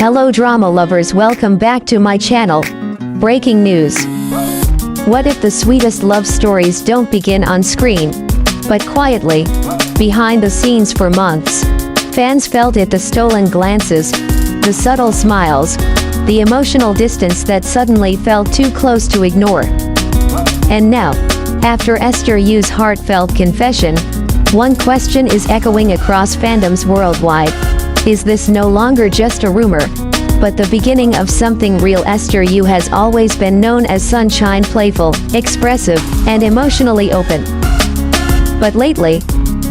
Hello drama lovers, welcome back to my channel. Breaking news. What if the sweetest love stories don't begin on screen, but quietly, behind the scenes for months? Fans felt it: the stolen glances, the subtle smiles, the emotional distance that suddenly felt too close to ignore. And now, after Esther Yu's heartfelt confession, one question is echoing across fandoms worldwide. Is this no longer just a rumor, but the beginning of something real? Esther Yu has always been known as sunshine, playful, expressive, and emotionally open. But lately,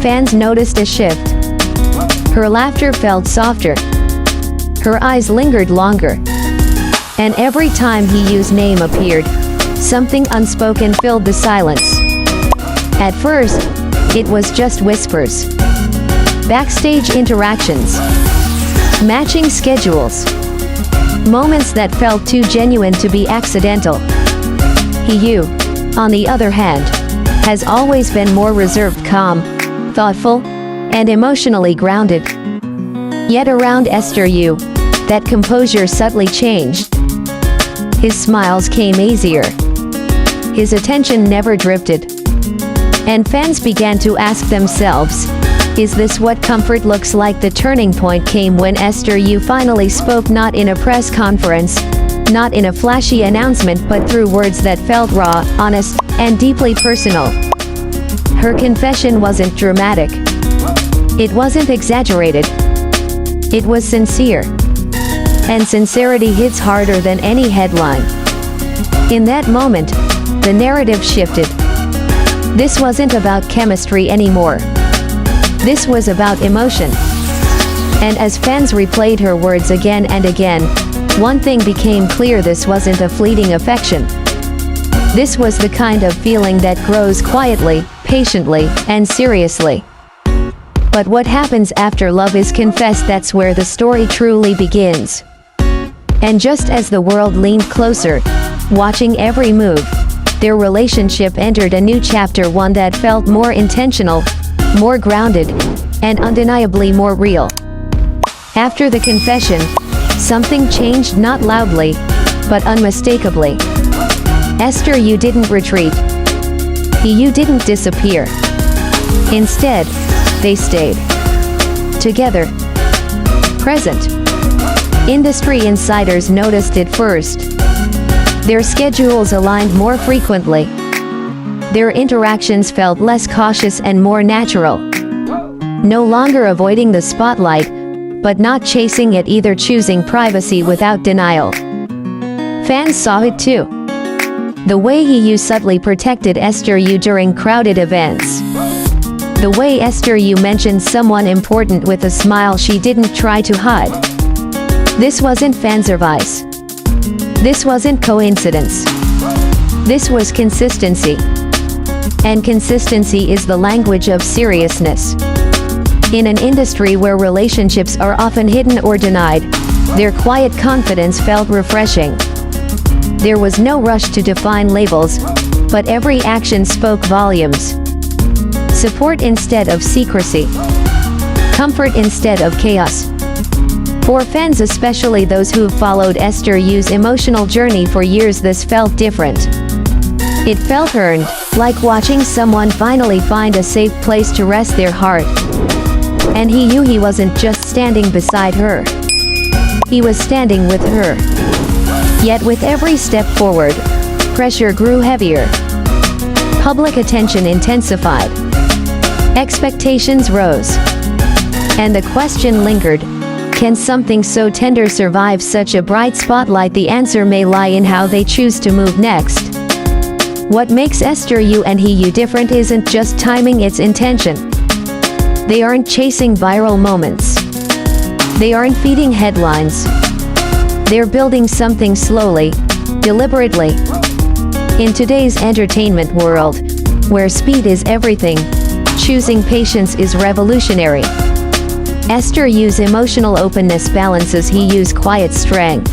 fans noticed a shift. Her laughter felt softer. Her eyes lingered longer. And every time Yu's name appeared, something unspoken filled the silence. At first, it was just whispers. Backstage interactions. Matching schedules. Moments that felt too genuine to be accidental. Yu, on the other hand, has always been more reserved, calm, thoughtful, and emotionally grounded. Yet around Esther Yu, that composure subtly changed. His smiles came easier. His attention never drifted. And fans began to ask themselves, is this what comfort looks like? The turning point came when Esther Yu finally spoke, not in a press conference, not in a flashy announcement, but through words that felt raw, honest, and deeply personal. Her confession wasn't dramatic. It wasn't exaggerated. It was sincere. And sincerity hits harder than any headline. In that moment, the narrative shifted. This wasn't about chemistry anymore. This was about emotion. And as fans replayed her words again and again, one thing became clear: this wasn't a fleeting affection. This was the kind of feeling that grows quietly, patiently, and seriously. But what happens after love is confessed? That's where the story truly begins. And just as the world leaned closer, watching every move, their relationship entered a new chapter, one that felt more intentional, more grounded, and undeniably more real. After the confession, something changed, not loudly, but unmistakably. Esther Yu didn't retreat. Yu didn't disappear. Instead, they stayed together, present. Industry insiders noticed it first. Their schedules aligned more frequently. Their interactions felt less cautious and more natural. No longer avoiding the spotlight, but not chasing it either, choosing privacy without denial. Fans saw it too. The way Yu subtly protected Esther Yu during crowded events. The way Esther Yu mentioned someone important with a smile she didn't try to hide. This wasn't fanservice. This wasn't coincidence. This was consistency. And consistency is the language of seriousness. In an industry where relationships are often hidden or denied, their quiet confidence felt refreshing. There was no rush to define labels, but every action spoke volumes. Support instead of secrecy. Comfort instead of chaos. For fans, especially those who've followed Esther Yu's emotional journey for years, this felt different. It felt earned, like watching someone finally find a safe place to rest their heart. And he wasn't just standing beside her. He was standing with her. Yet with every step forward, pressure grew heavier. Public attention intensified. Expectations rose. And the question lingered: can something so tender survive such a bright spotlight? The answer may lie in how they choose to move next. What makes Esther Yu and Yu different isn't just timing, it's intention. They aren't chasing viral moments. They aren't feeding headlines. They're building something slowly, deliberately. In today's entertainment world, where speed is everything, choosing patience is revolutionary. Esther Yu's emotional openness balances Yu's quiet strength.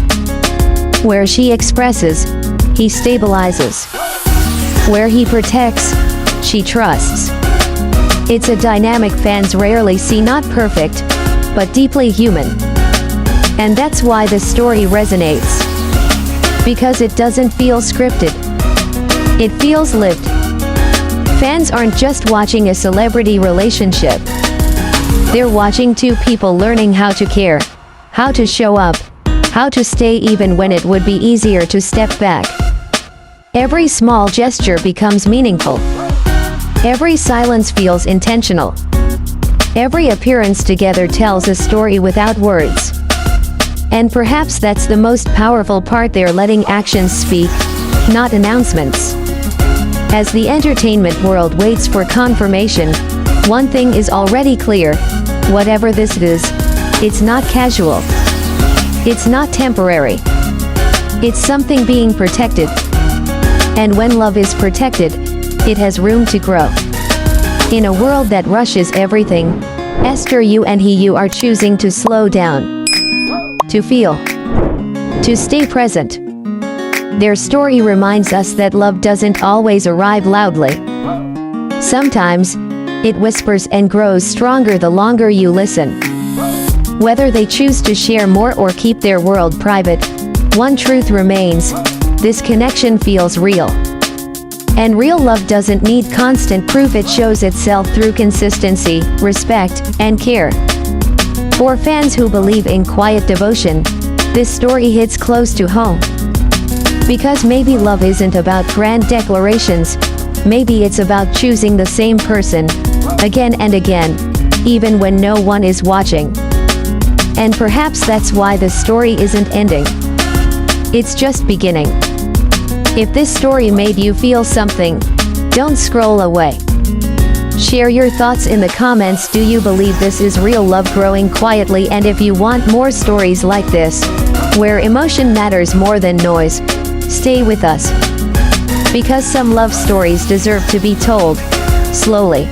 Where she expresses, he stabilizes. Where he protects, she trusts. It's a dynamic fans rarely see, not perfect, but deeply human. And that's why the story resonates. Because it doesn't feel scripted. It feels lived. Fans aren't just watching a celebrity relationship. They're watching two people learning how to care, how to show up, how to stay even when it would be easier to step back. Every small gesture becomes meaningful. Every silence feels intentional. Every appearance together tells a story without words. And perhaps that's the most powerful part, they're letting actions speak, not announcements. As the entertainment world waits for confirmation, one thing is already clear: whatever this is, it's not casual. It's not temporary. It's something being protected. And when love is protected, it has room to grow. In a world that rushes everything, Esther, you and you are choosing to slow down. To feel. To stay present. Their story reminds us that love doesn't always arrive loudly. Sometimes, it whispers and grows stronger the longer you listen. Whether they choose to share more or keep their world private, one truth remains: this connection feels real. And real love doesn't need constant proof, it shows itself through consistency, respect, and care. For fans who believe in quiet devotion, this story hits close to home. Because maybe love isn't about grand declarations, maybe it's about choosing the same person, again and again, even when no one is watching. And perhaps that's why the story isn't ending. It's just beginning. If this story made you feel something, don't scroll away. Share your thoughts in the comments. Do you believe this is real love growing quietly? And if you want more stories like this, where emotion matters more than noise, stay with us. Because some love stories deserve to be told slowly.